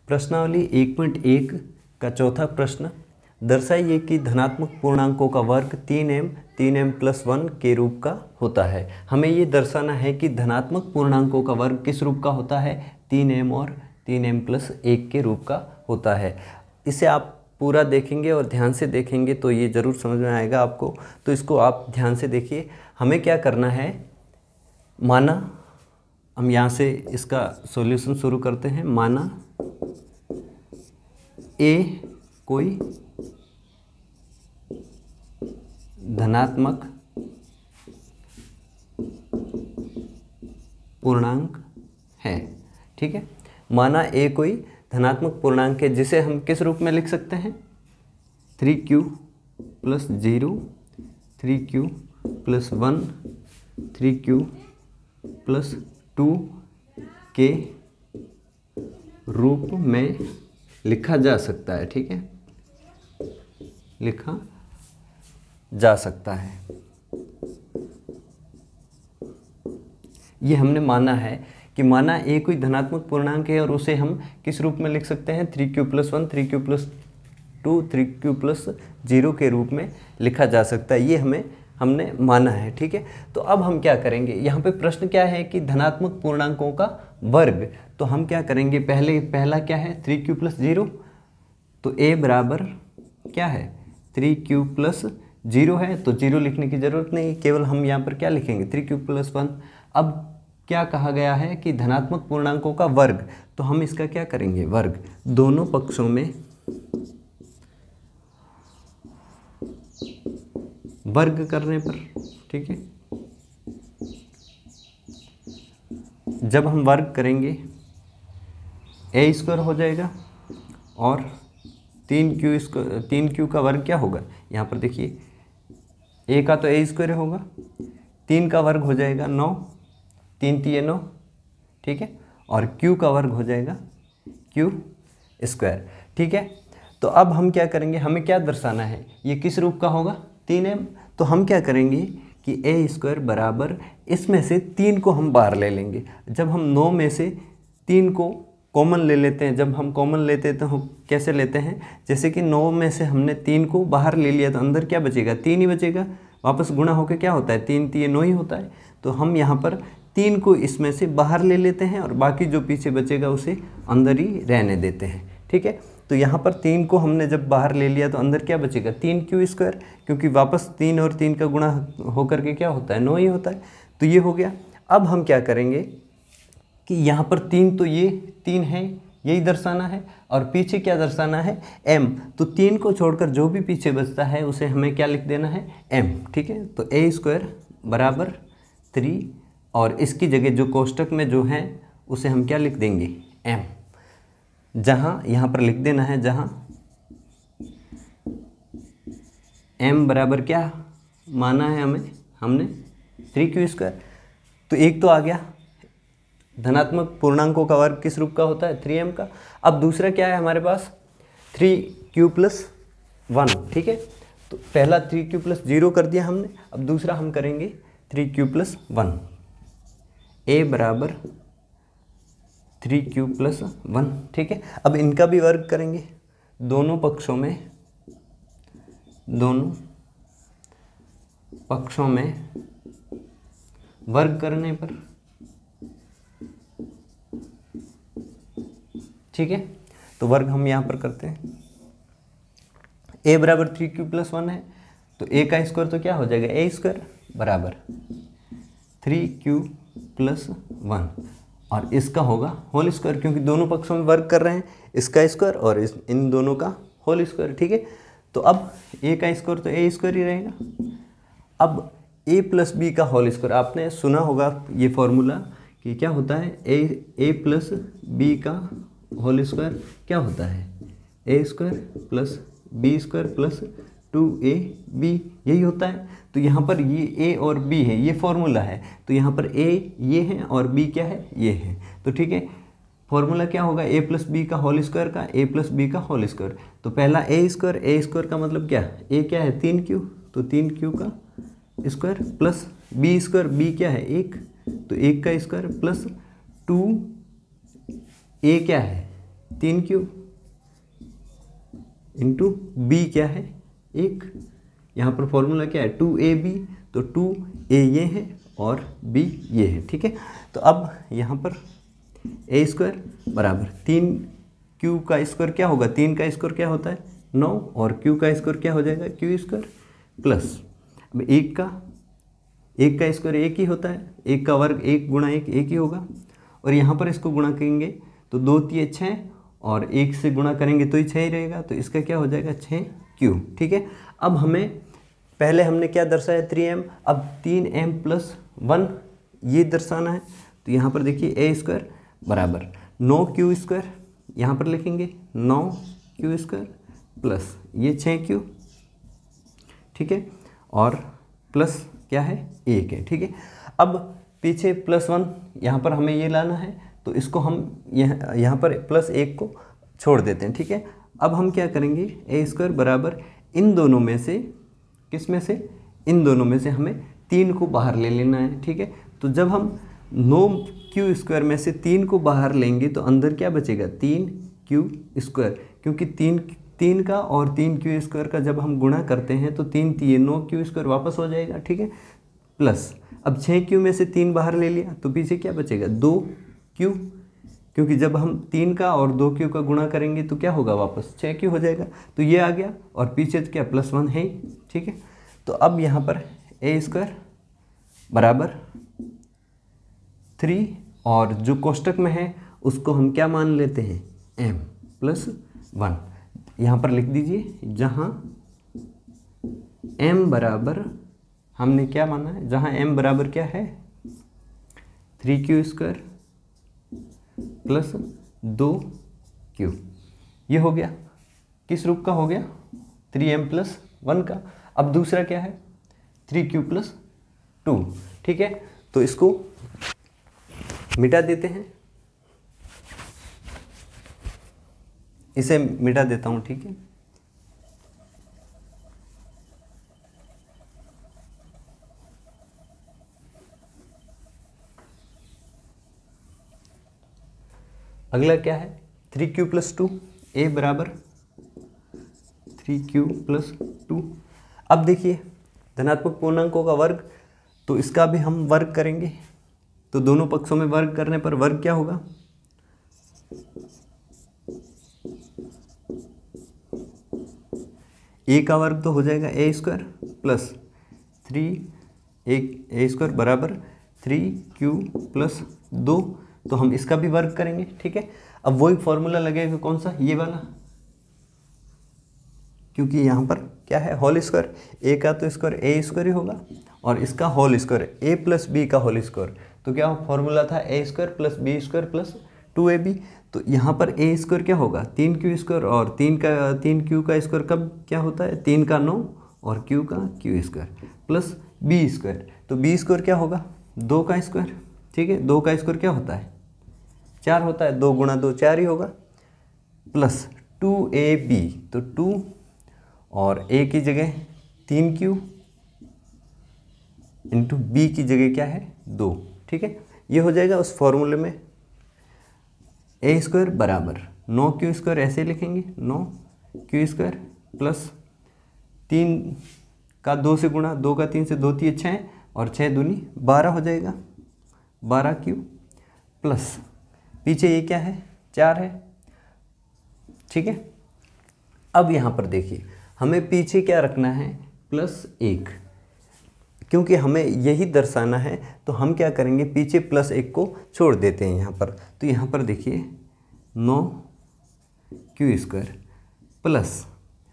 प्रश्नावली 1.1 का चौथा प्रश्न, दर्शाइए कि धनात्मक पूर्णांकों का वर्ग 3m 3m+1 के रूप का होता है। हमें ये दर्शाना है कि धनात्मक पूर्णांकों का वर्ग किस रूप का होता है, 3m और 3m+1 के रूप का होता है। इसे आप पूरा देखेंगे और ध्यान से देखेंगे तो ये ज़रूर समझ में आएगा आपको। तो इसको आप ध्यान से देखिए। हमें क्या करना है, माना हम यहाँ से इसका सॉल्यूशन शुरू करते हैं। माना ए कोई धनात्मक पूर्णांक है, ठीक है। माना ए कोई धनात्मक पूर्णांक है जिसे हम किस रूप में लिख सकते हैं, 3q + 0 3q + 1 3q + 2 के रूप में लिखा जा सकता है, ठीक है, लिखा जा सकता है। ये हमने माना है कि माना ए कोई धनात्मक पूर्णांक है और उसे हम किस रूप में लिख सकते हैं, 3q + 1 3q + 2 3q + 0 के रूप में लिखा जा सकता है। ये हमने माना है, ठीक है। तो अब हम क्या करेंगे, यहाँ पे प्रश्न क्या है कि धनात्मक पूर्णांकों का वर्ग। तो हम क्या करेंगे, पहला क्या है, 3q + 0। तो a बराबर क्या है, 3q + 0 है, तो 0 लिखने की ज़रूरत नहीं, केवल हम यहाँ पर क्या लिखेंगे, 3q + 1। अब क्या कहा गया है कि धनात्मक पूर्णांकों का वर्ग, तो हम इसका क्या करेंगे, वर्ग दोनों पक्षों में वर्ग करने पर, ठीक है। जब हम वर्ग करेंगे a² हो जाएगा और 3q का वर्ग क्या होगा, यहाँ पर देखिए a का तो a² होगा, 3 का वर्ग हो जाएगा 9, 3 × 9, ठीक है, और q का वर्ग हो जाएगा q², ठीक है। तो अब हम क्या करेंगे, हमें क्या दर्शाना है, ये किस रूप का होगा, 3m। तो हम क्या करेंगे कि a² बराबर इसमें से 3 को हम बाहर ले लेंगे। जब हम 9 में से 3 को कॉमन ले लेते हैं, जब हम कॉमन लेते हैं तो हम कैसे लेते हैं, जैसे कि 9 में से हमने 3 को बाहर ले लिया तो अंदर क्या बचेगा, 3 ही बचेगा, वापस गुणा होकर क्या होता है, 3 × 9 ही होता है। तो हम यहाँ पर 3 को इसमें से बाहर ले लेते हैं और बाकी जो पीछे बचेगा उसे अंदर ही रहने देते हैं, ठीक है। तो यहाँ पर 3 को हमने जब बाहर ले लिया तो अंदर क्या बचेगा, 3q², क्योंकि वापस 3 और 3 का गुणा होकर के क्या होता है, 9 ही होता है। तो ये हो गया। अब हम क्या करेंगे कि यहाँ पर 3, तो ये 3 है, यही दर्शाना है, और पीछे क्या दर्शाना है, m। तो 3 को छोड़कर जो भी पीछे बचता है उसे हमें क्या लिख देना है, m, ठीक है। तो a² बराबर 3 और इसकी जगह जो कोष्टक में जो है उसे हम क्या लिख देंगे, m। जहाँ यहाँ पर लिख देना है, जहाँ m बराबर क्या माना है हमने 3q²। तो एक तो आ गया, धनात्मक पूर्णांकों का वर्ग किस रूप का होता है, 3m का। अब दूसरा क्या है हमारे पास, 3q + 1, ठीक है। तो पहला 3q + 0 कर दिया हमने, अब दूसरा हम करेंगे 3q + 1। a बराबर 3q + 1, ठीक है। अब इनका भी वर्ग करेंगे दोनों पक्षों में वर्ग करने पर, ठीक है। तो वर्ग हम यहाँ पर करते हैं, a बराबर 3q + 1 है, तो a का स्क्वायर तो क्या हो जाएगा, a² बराबर 3q + 1 और इसका होगा होल स्क्वायर, क्योंकि दोनों पक्षों में वर्ग कर रहे हैं, इसका स्क्वायर और इन दोनों का होल स्क्वायर, ठीक है। तो अब a का स्क्वायर तो a² ही रहेगा। अब a + b का होल स्क्वायर, आपने सुना होगा ये फॉर्मूला कि क्या होता है, a + b का होल स्क्वायर क्या होता है, a² + b² + 2ab, यही होता है। तो यहाँ पर ये a और b है, ये फॉर्मूला है। तो यहाँ पर a ये है और b क्या है, ये है। तो ठीक है, फॉर्मूला क्या होगा, a + b का होल स्क्वायर का a + b का होल स्क्वायर। तो पहला a² का मतलब क्या, a क्या है 3q, तो 3q का स्क्वायर प्लस b², b क्या है 1, तो 1 का स्क्वायर प्लस 2a क्या है 3Q इंटू बी क्या है 1। यहाँ पर फॉर्मूला क्या है 2AB, तो 2A ये है और B ये है, ठीक है। तो अब यहाँ पर A² बराबर 3Q का स्क्वायर क्या होगा, 3 का स्क्वायर क्या होता है 9, और Q का स्क्वायर क्या हो जाएगा Q² प्लस अब 1 का स्क्वायर 1 ही होता है, 1 का वर्ग 1 गुणा 1 1 ही होगा, और यहाँ पर इसको गुणा करेंगे तो 2 3 6 और 1 से गुणा करेंगे तो ही 6 ही रहेगा, तो इसका क्या हो जाएगा 6Q, ठीक है। अब हमें पहले हमने क्या दर्शाया 3M, अब 3M प्लस 1 ये दर्शाना है, तो यहाँ पर देखिए A² बराबर 9Q², यहाँ पर लिखेंगे 9Q² प्लस ये 6Q, ठीक है, और प्लस क्या है 1 है, ठीक है। अब पीछे +1 यहाँ पर हमें ये लाना है, तो इसको हम यहाँ पर +1 को छोड़ देते हैं, ठीक है। अब हम क्या करेंगे A² बराबर इन दोनों में से, किस में से, इन दोनों में से हमें 3 को बाहर ले लेना है, ठीक है। तो जब हम 9Q² में से 3 को बाहर लेंगे तो अंदर क्या बचेगा 3Q², क्योंकि 3 का और 3Q² का जब हम गुणा करते हैं तो 3 3 9Q² वापस हो जाएगा, ठीक है। प्लस अब 6Q में से 3 बाहर ले लिया तो पीछे क्या बचेगा 2Q, क्योंकि जब हम 3 का और 2Q का गुणा करेंगे तो क्या होगा वापस 6Q हो जाएगा, तो ये आ गया, और पीछे तो क्या +1 है, ठीक है। तो अब यहाँ पर A² बराबर 3, और जो कोष्टक में है उसको हम क्या मान लेते हैं M + 1, यहाँ पर लिख दीजिए, जहाँ M बराबर हमने क्या माना है, जहाँ M बराबर क्या है 3Q² प्लस 2Q, ये हो गया, किस रूप का हो गया 3M + 1 का। अब दूसरा क्या है 3Q + 2, ठीक है। तो इसको मिटा देते हैं, इसे मिटा देता हूँ, ठीक है। अगला क्या है 3Q + 2, A बराबर 3Q + 2। अब देखिए धनात्मक पूर्णांकों का वर्ग, तो इसका भी हम वर्ग करेंगे, तो दोनों पक्षों में वर्ग करने पर वर्ग क्या होगा A का वर्ग तो हो जाएगा A² प्लस 3A² बराबर 3Q + 2, तो हम इसका भी वर्ग करेंगे, ठीक है। अब वही फॉर्मूला लगेगा, कौन सा, ये वाला, क्योंकि यहाँ पर क्या है होल स्क्वायर, A का तो स्क्वायर A² ही होगा, और इसका होल स्क्वायर A + B का होल स्क्वायर, तो क्या फॉर्मूला था A² + B² + 2AB, तो यहाँ पर A² क्या होगा 3Q², और 3Q का स्क्वायर कब क्या होता है 3 का 9 और Q का Q² प्लस B², तो B² क्या होगा 2 का स्क्वायर, ठीक है। 2 का स्क्वायर क्या होता है 4 होता है, 2 × 2 4 ही होगा, प्लस 2AB, तो 2 और A की जगह 3Q इंटू B की जगह क्या है 2, ठीक है। ये हो जाएगा उस फॉर्मूले में A² बराबर 9Q² ऐसे लिखेंगे 9Q² प्लस 3 का 2 से गुणा, 2 का 3 से 2 3 6 और 6 दूनी 12 हो जाएगा 12Q, प्लस पीछे ये क्या है 4 है, ठीक है। अब यहाँ पर देखिए हमें पीछे क्या रखना है +1, क्योंकि हमें यही दर्शाना है, तो हम क्या करेंगे पीछे +1 को छोड़ देते हैं यहाँ पर, तो यहाँ पर देखिए 9Q² प्लस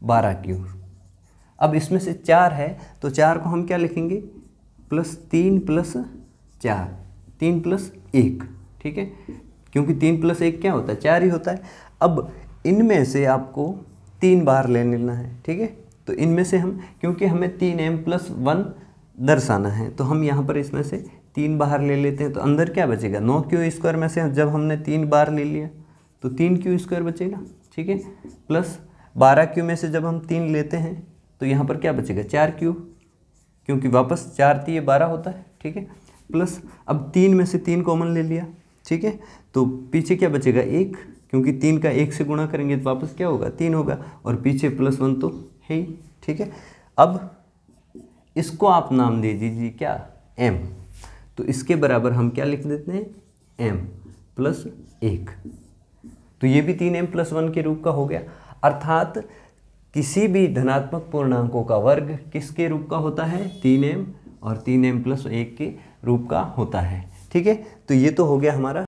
12Q। अब इसमें से 4 है तो 4 को हम क्या लिखेंगे +3 + 4, 3 + 1, ठीक है, क्योंकि 3 + 1 क्या होता है 4 ही होता है। अब इनमें से आपको 3 बाहर ले लेना है, ठीक है। तो इनमें से हम, क्योंकि हमें 3M + 1 दर्शाना है, तो हम यहाँ पर इसमें से 3 बाहर ले लेते हैं, तो अंदर क्या बचेगा 9Q² में से जब हमने 3 बार ले लिया तो 3Q² बचेगा, ठीक है, प्लस 12Q में से जब हम 3 लेते हैं तो यहाँ पर क्या बचेगा 4Q, क्योंकि वापस 4 3 12 होता है, ठीक है, प्लस अब 3 में से 3 कॉमन ले लिया, ठीक है, तो पीछे क्या बचेगा 1, क्योंकि 3 का 1 से गुणा करेंगे तो वापस क्या होगा 3 होगा, और पीछे +1 तो है ही। ठीक है, अब इसको आप नाम दे दीजिए क्या, m। तो इसके बराबर हम क्या लिख देते हैं, m + 1। तो ये भी 3m + 1 के रूप का हो गया। अर्थात किसी भी धनात्मक पूर्णांकों का वर्ग किसके रूप का होता है, 3m, और 3m + 1 के रूप का होता है। ठीक है, तो ये तो हो गया हमारा